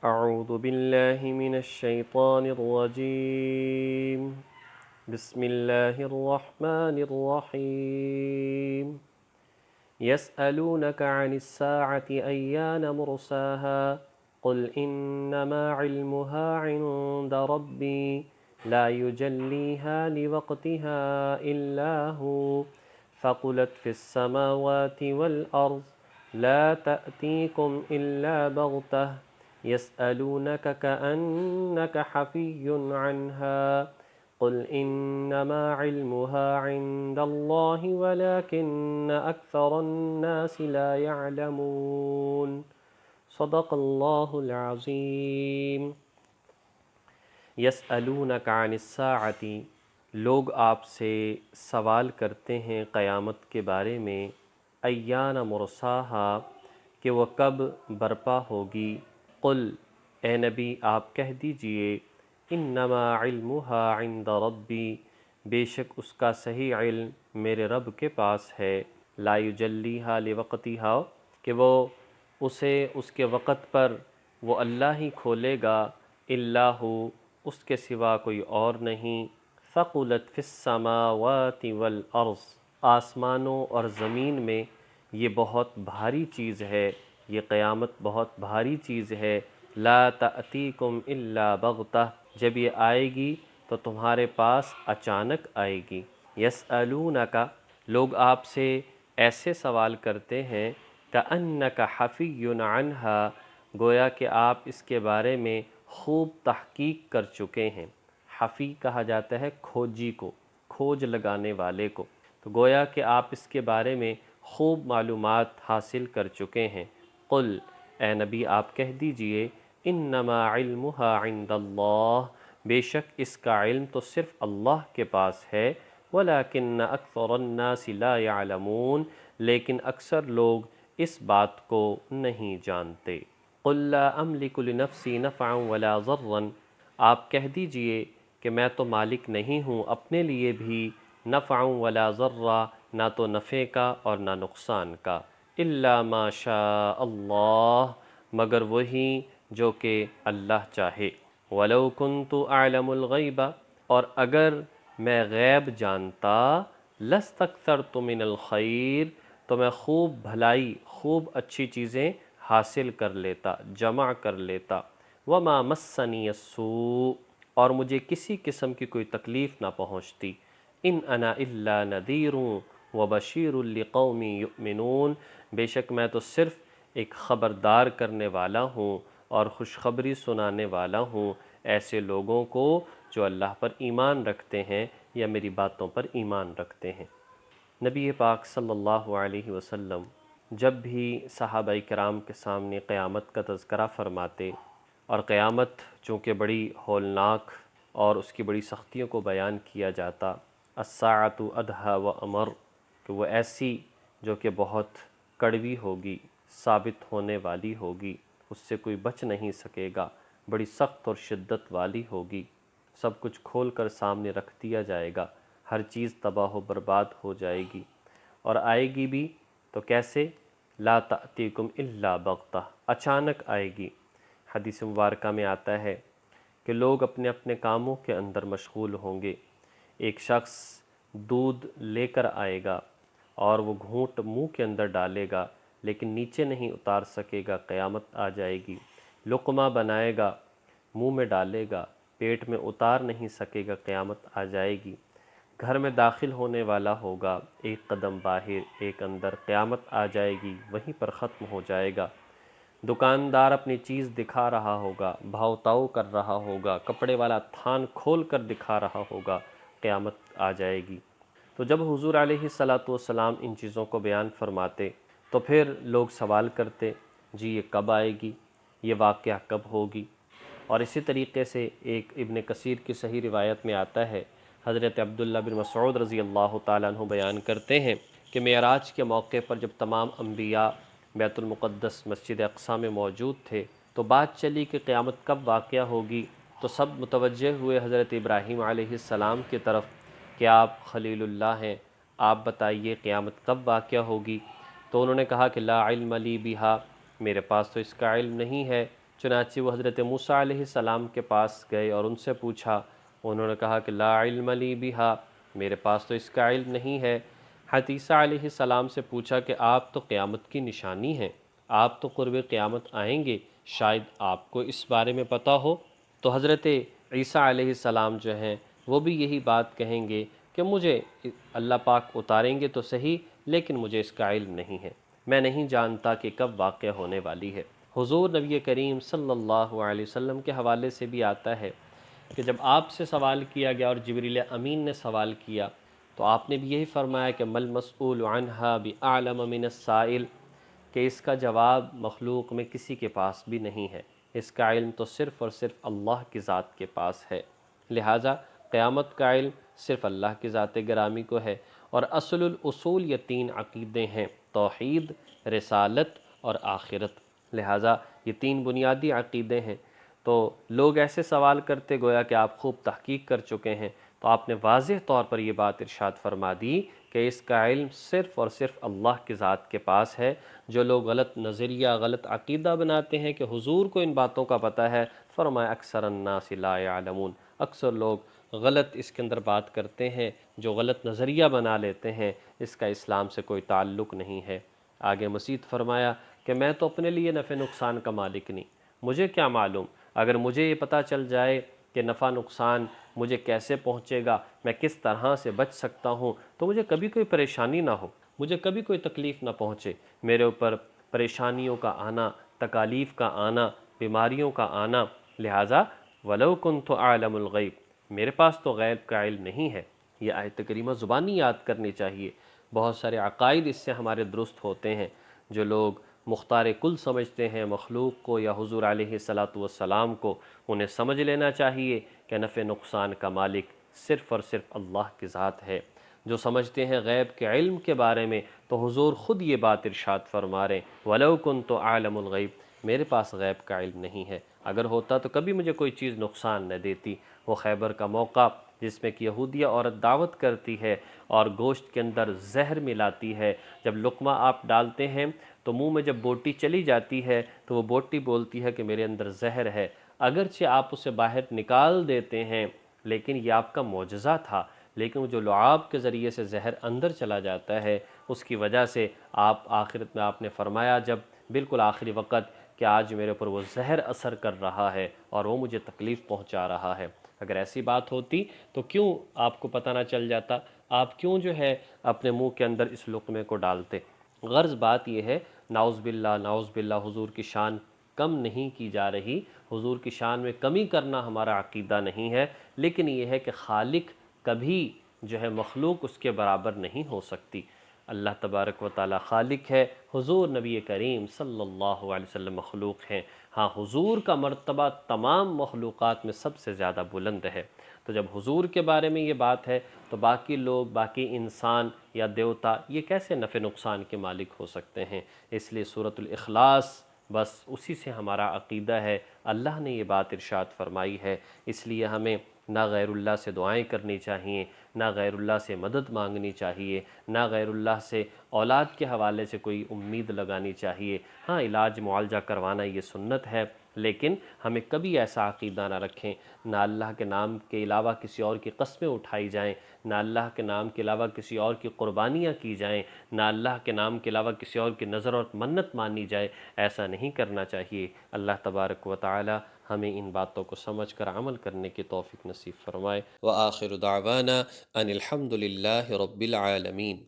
أعوذ بالله من الشيطان الرجيم. بسم الله الرحمن الرحيم. يسألونك عن الساعة أيان مرساها قل إنما علمها عند ربي لا يجليها لوقتها إلا هو ثقلت في السماوات والأرض لا تأتيكم إلا بغتة يسألونك كأنك حفي عنها قل إنما علمها عند الله ولكن أكثر الناس لا يعلمون. صدق اللہ العظیم. یسألونک عن الساعة، لوگ آپ سے سوال کرتے ہیں قیامت کے بارے میں، ایان مرساہا، کہ وہ کب برپا ہوگی. قل، اے نبی آپ کہہ دیجئے، انما علمها عند ربی، بے شک اس کا صحیح علم میرے رب کے پاس ہے. لا یجلیہا لوقتہا، کہ وہ اسے اس کے وقت پر وہ اللہ ہی کھولے گا، الا ہو، اس کے سوا کوئی اور نہیں. ثقلت فی السماوات والارض، آسمانوں اور زمین میں یہ بہت بھاری چیز ہے، یہ قیامت بہت بھاری چیز ہے. لا تأتیکم الا بغتہ، جب یہ آئے گی تو تمہارے پاس اچانک آئے گی. یسألونک، لوگ آپ سے ایسے سوال کرتے ہیں، کأنک حفی عنہا، گویا کہ آپ اس کے بارے میں خوب تحقیق کر چکے ہیں. حفی کہا جاتا ہے کھوجی کو، کھوج لگانے والے کو. تو گویا کہ آپ اس کے بارے میں خوب معلومات حاصل کر چکے ہیں. قل، اے نبی آپ کہہ دیجئے، انما علمها عند اللہ، بے شک اس کا علم تو صرف اللہ کے پاس ہے. ولیکن اکثر الناس لا يعلمون، لیکن اکثر لوگ اس بات کو نہیں جانتے. قل لا املک لنفسی نفعا ولا ضرا، آپ کہہ دیجئے کہ میں تو مالک نہیں ہوں اپنے لیے بھی نفعا ولا ضرا، نہ تو نفع کا اور نہ نقصان کا. الا ما شاء اللہ، مگر وہی جو کہ اللہ چاہے. ولو کنت اعلم الغیب، اور اگر میں غیب جانتا، لاستکثرت من الخیر، تو میں خوب بھلائی، خوب اچھی چیزیں حاصل کر لیتا، جمع کر لیتا. وما مسنی السوء، اور مجھے کسی قسم کی کوئی تکلیف نہ پہنچتی. ان انا الا نذیر وبشیر لقوم یؤمنون، بے شک میں تو صرف ایک خبردار کرنے والا ہوں اور خوشخبری سنانے والا ہوں ایسے لوگوں کو جو اللہ پر ایمان رکھتے ہیں یا میری باتوں پر ایمان رکھتے ہیں. نبی پاک صلی اللہ علیہ وسلم جب بھی صحابہ کرام کے سامنے قیامت کا تذکرہ فرماتے، اور قیامت چونکہ بڑی ہولناک اور اس کی بڑی سختیوں کو بیان کیا جاتا، الساعۃ ادھیٰ و امر، کہ وہ ایسی جو کہ بہت کڑوی ہوگی، ثابت ہونے والی ہوگی، اس سے کوئی بچ نہیں سکے گا، بڑی سخت اور شدت والی ہوگی، سب کچھ کھول کر سامنے رکھ دیا جائے گا، ہر چیز تباہ و برباد ہو جائے گی. اور آئے گی بھی تو کیسے؟ لا تأتیکم الا بغتہ، اچانک آئے گی. حدیث مبارکہ میں آتا ہے کہ لوگ اپنے اپنے کاموں کے اندر مشغول ہوں گے. ایک شخص دودھ لے کر آئے گا اور وہ گھونٹ منہ کے اندر ڈالے گا لیکن نیچے نہیں اتار سکے گا، قیامت آ جائے گی. لقمہ بنائے گا، منہ میں ڈالے گا، پیٹ میں اتار نہیں سکے گا، قیامت آ جائے گی. گھر میں داخل ہونے والا ہوگا، ایک قدم باہر ایک اندر، قیامت آ جائے گی، وہیں پر ختم ہو جائے گا. دکاندار اپنی چیز دکھا رہا ہوگا، بھاؤ تاؤ کر رہا ہوگا، کپڑے والا تھان کھول کر دکھا رہا ہوگا، قیامت آ جائے گی. تو جب حضور علیہ الصلاۃ والسلام ان چیزوں کو بیان فرماتے تو پھر لوگ سوال کرتے، جی یہ کب آئے گی، یہ واقعہ کب ہوگی؟ اور اسی طریقے سے ایک ابن کثیر کی صحیح روایت میں آتا ہے، حضرت عبداللہ بن مسعود رضی اللہ تعالیٰ عنہ بیان کرتے ہیں کہ معراج کے موقع پر جب تمام انبیاء بیت المقدس مسجد اقصیٰ میں موجود تھے تو بات چلی کہ قیامت کب واقعہ ہوگی. تو سب متوجہ ہوئے حضرت ابراہیم علیہ السلام کی طرف کہ آپ خلیل اللہ ہیں، آپ بتائیے قیامت کب واقعہ ہوگی. تو انہوں نے کہا کہ لا علم لی بہا، میرے پاس تو اس کا علم نہیں ہے. چنانچہ وہ حضرت موسیٰ علیہ السلام کے پاس گئے اور ان سے پوچھا، انہوں نے کہا کہ لا علم لی بہا، میرے پاس تو اس کا علم نہیں ہے۔ حضرت عیسیٰ علیہ السلام سے پوچھا کہ آپ تو قیامت کی نشانی ہیں، آپ تو قرب قیامت آئیں گے، شاید آپ کو اس بارے میں پتہ ہو۔ تو حضرت عیسیٰ علیہ السلام جو ہیں وہ بھی یہی بات کہیں گے کہ مجھے اللہ پاک اتاریں گے تو صحیح، لیکن مجھے اس کا علم نہیں ہے، میں نہیں جانتا کہ کب واقع ہونے والی ہے۔ حضور نبی کریم صلی اللہ علیہ وسلم کے حوالے سے بھی آتا ہے کہ جب آپ سے سوال کیا گیا اور جبریل امین نے سوال کیا تو آپ نے بھی یہی فرمایا کہ مل مسئول عنہا بعلم من السائل، کہ اس کا جواب مخلوق میں کسی کے پاس بھی نہیں ہے، اس کا علم تو صرف اور صرف اللہ کی ذات کے پاس ہے۔ لہٰذا قیامت کا علم صرف اللہ کی ذات گرامی کو ہے، اور اصل الاصول یہ تین عقیدے ہیں، توحید، رسالت اور آخرت۔ لہٰذا یہ تین بنیادی عقیدے ہیں۔ تو لوگ ایسے سوال کرتے گویا کہ آپ خوب تحقیق کر چکے ہیں، تو آپ نے واضح طور پر یہ بات ارشاد فرما دی کہ اس کا علم صرف اور صرف اللہ کی ذات کے پاس ہے۔ جو لوگ غلط نظریہ، غلط عقیدہ بناتے ہیں کہ حضور کو ان باتوں کا پتہ ہے، فرمایا اکثر الناس لا يعلمون، اکثر لوگ غلط اس کے اندر بات کرتے ہیں، جو غلط نظریہ بنا لیتے ہیں، اس کا اسلام سے کوئی تعلق نہیں ہے۔ آگے مزید فرمایا کہ میں تو اپنے لیے نفع نقصان کا مالک نہیں، مجھے کیا معلوم، اگر مجھے یہ پتہ چل جائے کہ نفع نقصان مجھے کیسے پہنچے گا، میں کس طرح سے بچ سکتا ہوں، تو مجھے کبھی کوئی پریشانی نہ ہو، مجھے کبھی کوئی تکلیف نہ پہنچے، میرے اوپر پریشانیوں کا آنا، تکالیف کا آنا، بیماریوں کا آنا۔ لہٰذا وَلَوْ كُنْتُ أَعْلَمُ الْغَيْبِ، میرے پاس تو غیب کا علم نہیں ہے۔ یہ آیت کریمہ زبانی یاد کرنی چاہیے۔ بہت سارے عقائد اس سے ہمارے درست ہوتے ہیں۔ جو لوگ مختار کل سمجھتے ہیں مخلوق کو یا حضور علیہ السلام کو، انہیں سمجھ لینا چاہیے کہ نفع نقصان کا مالک صرف اور صرف اللہ کی ذات ہے۔ جو سمجھتے ہیں غیب کے علم کے بارے میں، تو حضور خود یہ بات ارشاد فرما رہے ہیں وَلَوْ كُنْتُ أَعْلَمُ الْغَيْبِ، میرے پاس غیب کا علم نہیں ہے، اگر ہوتا تو کبھی مجھے کوئی چیز نقصان نہ دیتی۔ وہ خیبر کا موقع جس میں کہ یہودیہ عورت دعوت کرتی ہے اور گوشت کے اندر زہر ملاتی ہے، جب لقمہ آپ ڈالتے ہیں تو منہ میں جب بوٹی چلی جاتی ہے تو وہ بوٹی بولتی ہے کہ میرے اندر زہر ہے، اگرچہ آپ اسے باہر نکال دیتے ہیں لیکن یہ آپ کا معجزہ تھا، لیکن وہ جو لعاب کے ذریعے سے زہر اندر چلا جاتا ہے اس کی وجہ سے آپ آخرت میں آپ نے فرمایا جب بالکل آخری وقت کہ آج میرے اوپر وہ زہر اثر کر رہا ہے اور وہ مجھے تکلیف پہنچا رہا ہے۔ اگر ایسی بات ہوتی تو کیوں آپ کو پتہ نہ چل جاتا، آپ کیوں جو ہے اپنے منہ کے اندر اس لقمے کو ڈالتے؟ غرض بات یہ ہے، نعوذ باللہ حضور کی شان کم نہیں کی جا رہی، حضور کی شان میں کمی کرنا ہمارا عقیدہ نہیں ہے، لیکن یہ ہے کہ خالق کبھی جو ہے مخلوق اس کے برابر نہیں ہو سکتی۔ اللہ تبارک و تعالی خالق ہے، حضور نبی کریم صلی اللہ علیہ وسلم مخلوق ہیں۔ ہاں حضور کا مرتبہ تمام مخلوقات میں سب سے زیادہ بلند ہے۔ تو جب حضور کے بارے میں یہ بات ہے تو باقی لوگ، باقی انسان یا دیوتا یہ کیسے نفع نقصان کے مالک ہو سکتے ہیں؟ اس لیے سورۃ الاخلاص بس اسی سے ہمارا عقیدہ ہے۔ اللہ نے یہ بات ارشاد فرمائی ہے، اس لیے ہمیں نہ غیر اللہ سے دعائیں کرنی چاہیے، نہ غیر اللہ سے مدد مانگنی چاہیے، نہ غیر اللہ سے اولاد کے حوالے سے کوئی امید لگانی چاہیے۔ ہاں علاج معالجہ کروانا یہ سنت ہے، لیکن ہمیں کبھی ایسا عقیدہ نہ رکھیں، نہ اللہ کے نام کے علاوہ کسی اور کی قسمیں اٹھائی جائیں، نہ اللہ کے نام کے علاوہ کسی اور کی قربانیاں کی جائیں، نہ اللہ کے نام کے علاوہ کسی اور کی نظر اور منت مانی جائے، ایسا نہیں کرنا چاہیے۔ اللہ تبارک و تعالی ہمیں ان باتوں کو سمجھ کر عمل کرنے کی توفیق نصیب فرمائے۔ وآخر دعوانا ان الحمد للہ رب العالمین۔